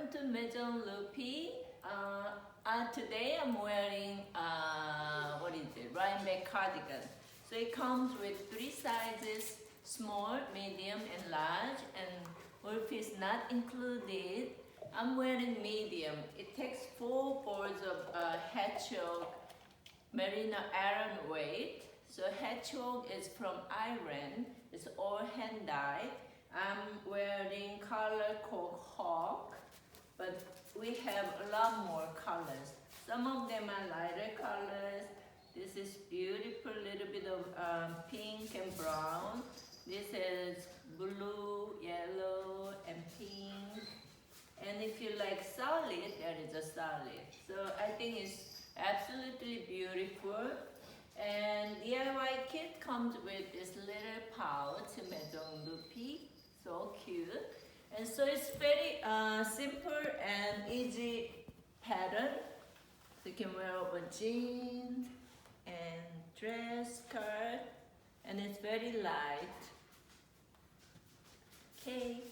welcome to Maison Loopy. Today I'm wearing, Rhinebeck cardigan. So it comes with 3 sizes, small, medium, and large, and Loopy is not included. I'm wearing medium. It takes 4 boards of Hedgehog merino iron weight. So Hedgehog is from Iran. It's all hand dyed. I'm wearing color called Hawk, but we have a lot more colors. Some of them are lighter colors. This is beautiful, little bit of pink and brown. This is blue, yellow, and pink. And if you like solid, there is a solid. So I think it's absolutely beautiful. And DIY kit comes with this little pouch, Maison Loopy. So cute. And so it's very simple and easy pattern. So you can wear over jeans and dress, skirt, and it's very light. Okay.